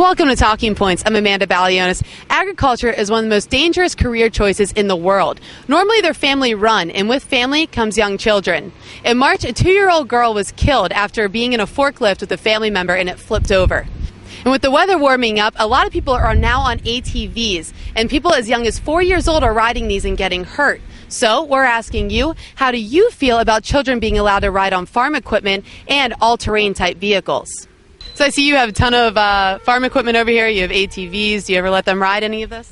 Welcome to Talking Points. I'm Amanda Balionis. Agriculture is one of the most dangerous career choices in the world. Normally they're family run, and with family comes young children. In March, a 2-year-old girl was killed after being in a forklift with a family member and it flipped over. And with the weather warming up, a lot of people are now on ATVs, and people as young as 4 years old are riding these and getting hurt. So we're asking you, how do you feel about children being allowed to ride on farm equipment and all-terrain type vehicles? So I see you have a ton of farm equipment over here. You have ATVs. Do you ever let them ride any of this?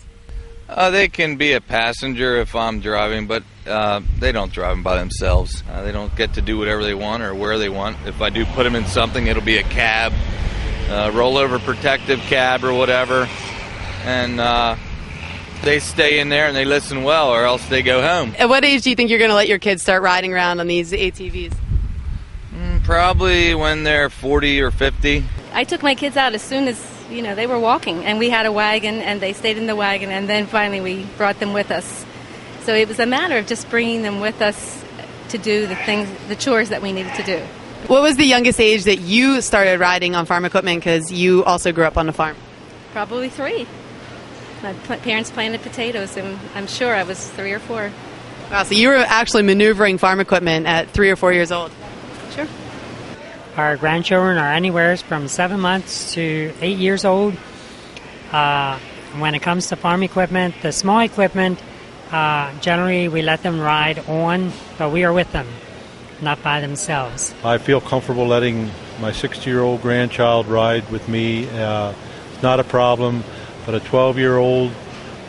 They can be a passenger if I'm driving, but they don't drive them by themselves. They don't get to do whatever they want or where they want. If I do put them in something, it'll be a cab, rollover protective cab or whatever. And they stay in there and they listen well, or else they go home. At what age do you think you're going to let your kids start riding around on these ATVs? Probably when they're 40 or 50. I took my kids out as soon as, they were walking, and we had a wagon, and they stayed in the wagon, and then finally we brought them with us. So it was a matter of just bringing them with us to do the chores that we needed to do. What was the youngest age that you started riding on farm equipment, because you also grew up on a farm? Probably 3. My parents planted potatoes, and I'm sure I was 3 or 4. Wow, so you were actually maneuvering farm equipment at 3 or 4 years old? Sure. Our grandchildren are anywhere from 7 months to 8 years old. When it comes to farm equipment, the small equipment, generally we let them ride on, but we are with them, not by themselves. I feel comfortable letting my 60-year-old grandchild ride with me. It's not a problem, but a 12-year-old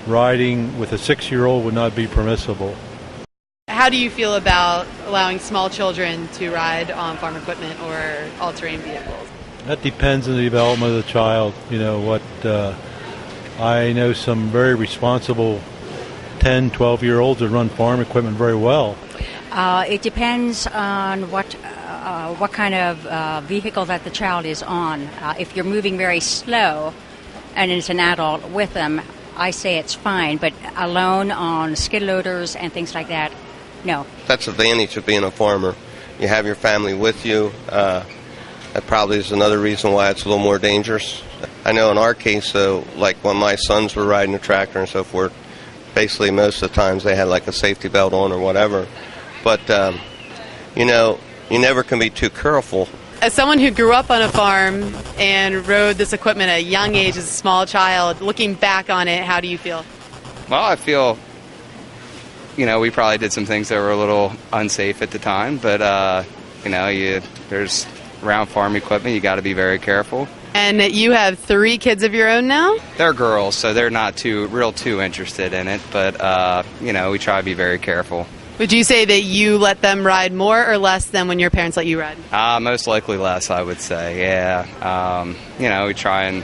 riding with a 6-year-old would not be permissible. How do you feel about allowing small children to ride on farm equipment or all-terrain vehicles? That depends on the development of the child. I know some very responsible 10, 12-year-olds that run farm equipment very well. It depends on what kind of vehicle that the child is on. If you're moving very slow and it's an adult with them, I say it's fine, but alone on skid loaders and things like that, no. That's the advantage of being a farmer. You have your family with you. That probably is another reason why it's a little more dangerous. I know in our case, though, like when my sons were riding a tractor and so forth, basically most of the times they had like a safety belt on or whatever. But, you never can be too careful. As someone who grew up on a farm and rode this equipment at a young age as a small child, looking back on it, how do you feel? Well, I feel, we probably did some things that were a little unsafe at the time, but, there's around farm equipment, you got to be very careful. And you have 3 kids of your own now? They're girls, so they're not too interested in it, but, we try to be very careful. Would you say that you let them ride more or less than when your parents let you ride? Most likely less, I would say, yeah. We try and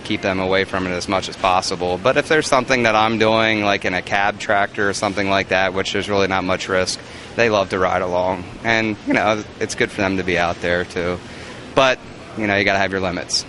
keep them away from it as much as possible. But if there's something that I'm doing, like in a cab tractor or something like that, which there's really not much risk, they love to ride along. And, it's good for them to be out there, too. But, you got to have your limits.